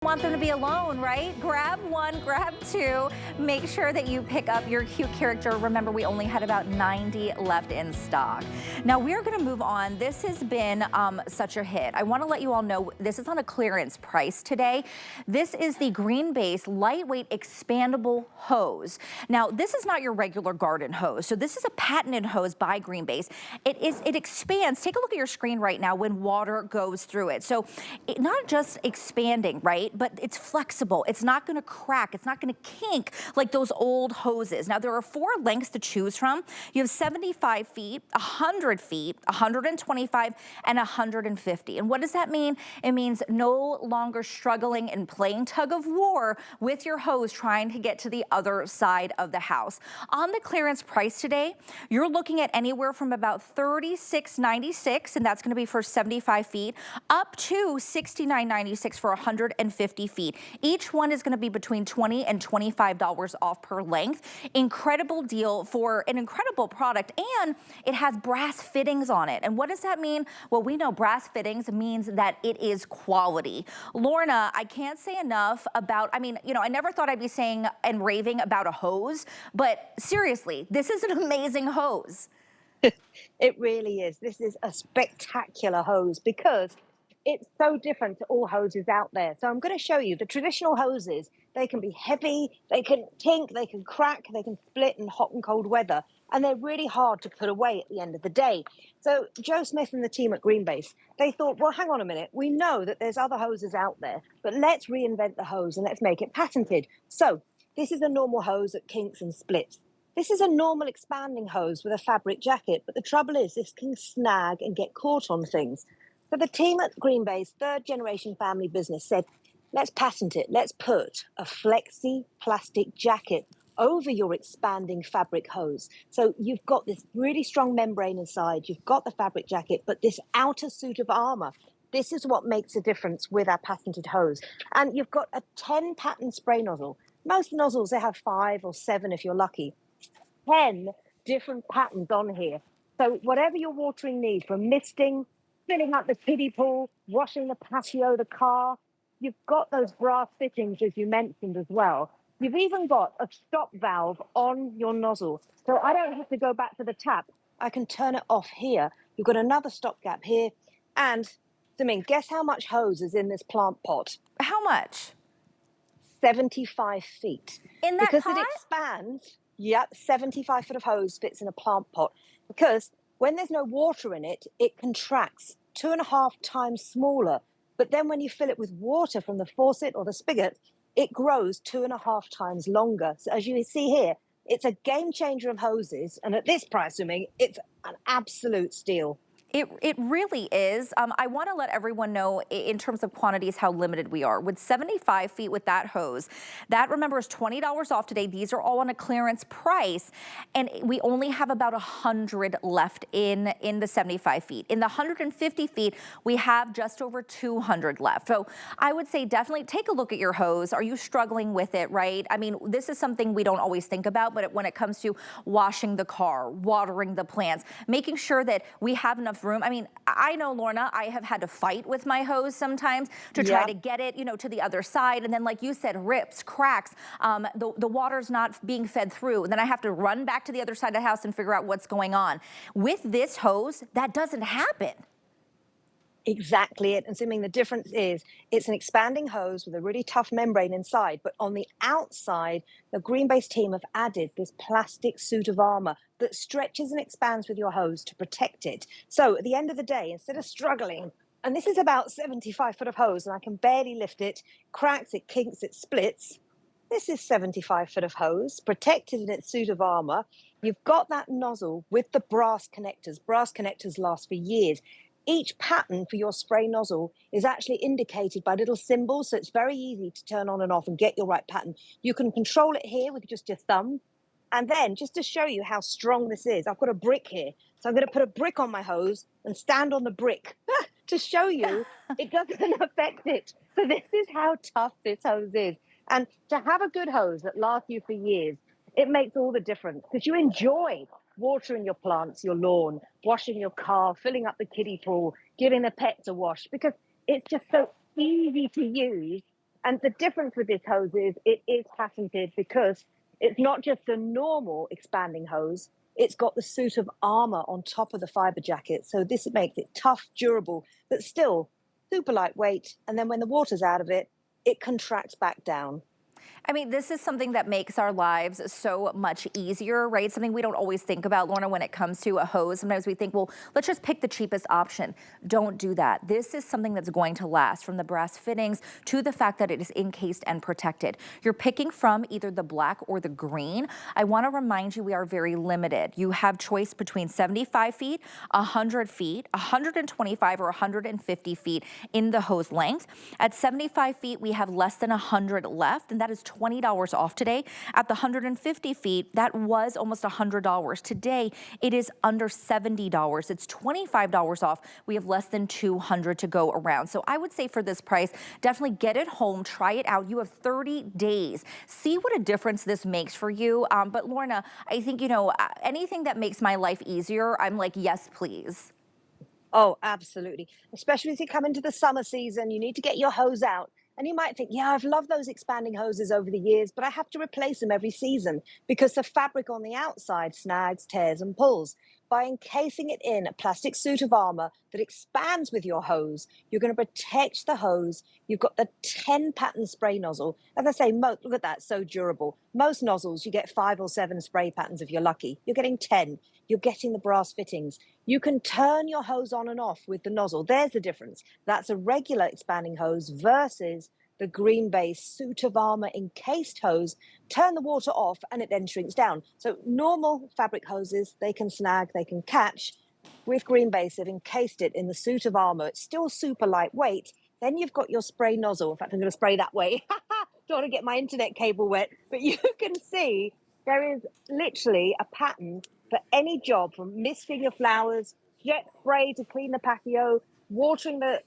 Want them to be alone, right? Grab one, grab two. Make sure that you pick up your cute character. Remember, we only had about 90 left in stock. Now we're gonna move on. This has been such a hit. I wanna let you all know this is on a clearance price today. This is the GreanBase lightweight expandable hose. Now this is not your regular garden hose. So this is a patented hose by GreanBase. It expands. Take a look at your screen right now when water goes through it. So not just expanding, right? But it's flexible. It's not gonna crack. It's not gonna kink like those old hoses. Now there are 4 lengths to choose from. You have 75 feet, 100 feet, 125, and 150. And what does that mean? It means no longer struggling and playing tug of war with your hose trying to get to the other side of the house. On the clearance price today, you're looking at anywhere from about $36.96, and that's gonna be for 75 feet, up to $69.96 for 150 feet. Each one is going to be between $20 and $25 off per length. Incredible deal for an incredible product, and it has brass fittings on it. And what does that mean? Well, we know brass fittings means that it is quality. Lorna, I can't say enough about, I mean, you know, I never thought I'd be saying and raving about a hose, but seriously, this is an amazing hose. It really is. This is a spectacular hose because it's so different to all hoses out there. So I'm going to show you the traditional hoses. They can be heavy, they can kink, they can crack, they can split in hot and cold weather, and they're really hard to put away at the end of the day. So Joe Smith and the team at GreanBase, they thought, well, hang on a minute. We know that there's other hoses out there, but let's reinvent the hose and let's make it patented. So this is a normal hose that kinks and splits. This is a normal expanding hose with a fabric jacket, but the trouble is this can snag and get caught on things. So the team at GreanBase, 3rd generation family business, said, let's patent it. Let's put a flexi plastic jacket over your expanding fabric hose. So you've got this really strong membrane inside, you've got the fabric jacket, but this outer suit of armor, this is what makes a difference with our patented hose. And you've got a 10 pattern spray nozzle. Most nozzles, they have 5 or 7 if you're lucky. 10 different patterns on here. So whatever your watering needs, from misting, filling up the kiddie pool, washing the patio, the car. You've got those brass fittings, as you mentioned as well. You've even got a stop valve on your nozzle. So I don't have to go back to the tap. I can turn it off here. You've got another stopgap here. And, Samin, guess how much hose is in this plant pot? How much? 75 feet. In that because pot? It expands. Yep, 75 foot of hose fits in a plant pot. Because when there's no water in it, it contracts 2.5 times smaller. But then when you fill it with water from the faucet or the spigot, it grows 2.5 times longer. So as you see here, it's a game changer of hoses. And at this price, it's an absolute steal. It really is. I want to let everyone know in terms of quantities how limited we are. With 75 feet with that hose, that, remember, is $20 off today. These are all on a clearance price, and we only have about 100 left in the 75 feet. In the 150 feet, we have just over 200 left. So I would say definitely take a look at your hose. Are you struggling with it, right? I mean, this is something we don't always think about, but when it comes to washing the car, watering the plants, making sure that we have enough room. I mean, I know, Lorna, I have had to fight with my hose sometimes to try to get it, you know, to the other side. And then, like you said, rips, cracks, the water's not being fed through. And then I have to run back to the other side of the house and figure out what's going on. With this hose, that doesn't happen. Exactly it. And Simming, the difference is it's an expanding hose with a really tough membrane inside, but on the outside, the GreanBase team have added this plastic suit of armor that stretches and expands with your hose to protect it. So at the end of the day, instead of struggling, and this is about 75 foot of hose, and I can barely lift it, cracks, it kinks, it splits. This is 75 foot of hose, protected in its suit of armor. You've got that nozzle with the brass connectors. Brass connectors last for years. Each pattern for your spray nozzle is actually indicated by little symbols, so it's very easy to turn on and off and get your right pattern. You can control it here with just your thumb. And then, just to show you how strong this is, I've got a brick here. So I'm going to put a brick on my hose and stand on the brick to show you it doesn't affect it. So this is how tough this hose is. And to have a good hose that lasts you for years, it makes all the difference because you enjoy watering your plants, your lawn, washing your car, filling up the kiddie pool, giving the pets a wash, because it's just so easy to use And the difference with this hose is it is patented because it's not just a normal expanding hose. It's got the suit of armor on top of the fiber jacket. So this makes it tough, durable, but still super lightweight. And then when the water's out of it, it contracts back down. I mean, this is something that makes our lives so much easier, right? Something we don't always think about, Lorna, when it comes to a hose. Sometimes we think, well, let's just pick the cheapest option. Don't do that. This is something that's going to last, from the brass fittings to the fact that it is encased and protected. You're picking from either the black or the green. I want to remind you, we are very limited. You have choice between 75 feet, 100 feet, 125 or 150 feet in the hose length. At 75 feet, we have less than 100 left, and that is $20 off today. At the 150 feet, that was almost $100. Today, it is under $70. It's $25 off. We have less than 200 to go around. So I would say for this price, definitely get it home, try it out. You have 30 days. See what a difference this makes for you. But Lorna, I think, you know, anything that makes my life easier, I'm like, yes, please. Oh, absolutely. Especially as you come into the summer season, you need to get your hose out. And you might think, yeah, I've loved those expanding hoses over the years, but I have to replace them every season because the fabric on the outside snags, tears, and pulls. By encasing it in a plastic suit of armor that expands with your hose, you're going to protect the hose. You've got the 10 pattern spray nozzle. As I say, look at that, so durable. Most nozzles, you get 5 or 7 spray patterns if you're lucky. You're getting 10. You're getting the brass fittings. You can turn your hose on and off with the nozzle. There's the difference. That's a regular expanding hose versus the GreanBase suit of armor encased hose. Turn the water off and it then shrinks down. So normal fabric hoses, they can snag, they can catch. With GreanBase, they've encased it in the suit of armor. It's still super lightweight. Then you've got your spray nozzle. In fact, I'm going to spray that way. Don't want to get my internet cable wet. But you can see there is literally a pattern for any job, from misting your flowers, jet spray to clean the patio, watering the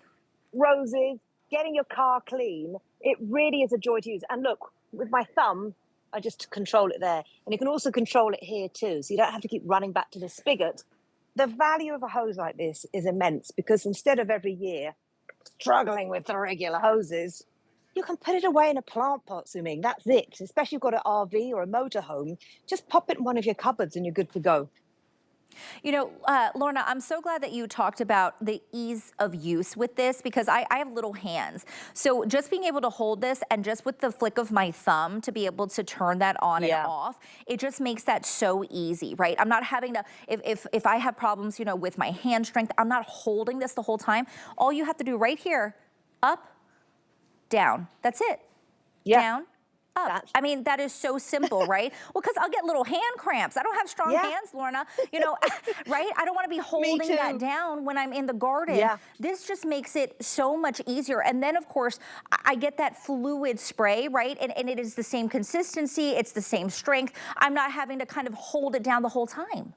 roses, getting your car clean. It really is a joy to use. And look, with my thumb, I just control it there. And you can also control it here too, so you don't have to keep running back to the spigot. The value of a hose like this is immense because instead of every year struggling with the regular hoses, you can put it away in a plant pot, Suming. That's it. Especially if you've got an RV or a motorhome, just pop it in one of your cupboards and you're good to go. You know, Lorna, I'm so glad that you talked about the ease of use with this because I have little hands. So just being able to hold this and just with the flick of my thumb to be able to turn that on and off, it just makes that so easy, right? I'm not having to, if I have problems, you know, with my hand strength, I'm not holding this the whole time. All you have to do right here, up, down. That's it. Down, up. I mean, that is so simple, right? Well, because I'll get little hand cramps. I don't have strong hands, Lorna. You know, right? I don't want to be holding that down when I'm in the garden. This just makes it so much easier. And then, of course, I get that fluid spray, right? And it is the same consistency. It's the same strength. I'm not having to kind of hold it down the whole time.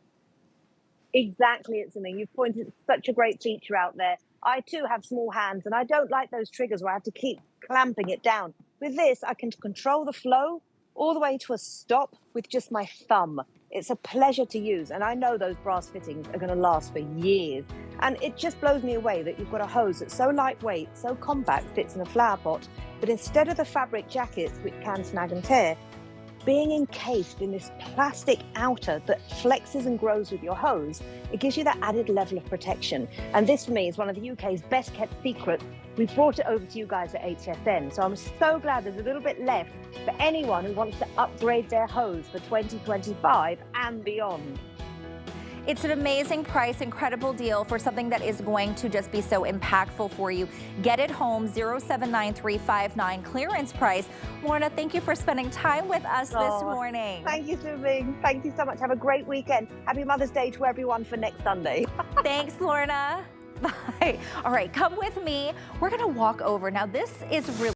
Exactly, it's something. You've pointed such a great feature out there. I too have small hands and I don't like those triggers where I have to keep clamping it down. With this, I can control the flow all the way to a stop with just my thumb. It's a pleasure to use. And I know those brass fittings are going to last for years. And it just blows me away that you've got a hose that's so lightweight, so compact, fits in a flower pot. But instead of the fabric jackets, which can snag and tear, being encased in this plastic outer that flexes and grows with your hose, it gives you that added level of protection. And this for me is one of the UK's best kept secrets. We brought it over to you guys at HSN. So I'm so glad there's a little bit left for anyone who wants to upgrade their hose for 2025 and beyond. It's an amazing price, incredible deal for something that is going to just be so impactful for you. Get it home, 079359, clearance price. Lorna, thank you for spending time with us this morning. Thank you, Suming. Thank you so much. Have a great weekend. Happy Mother's Day to everyone for next Sunday. Thanks, Lorna. Bye. All right, come with me. We're going to walk over. Now, this is really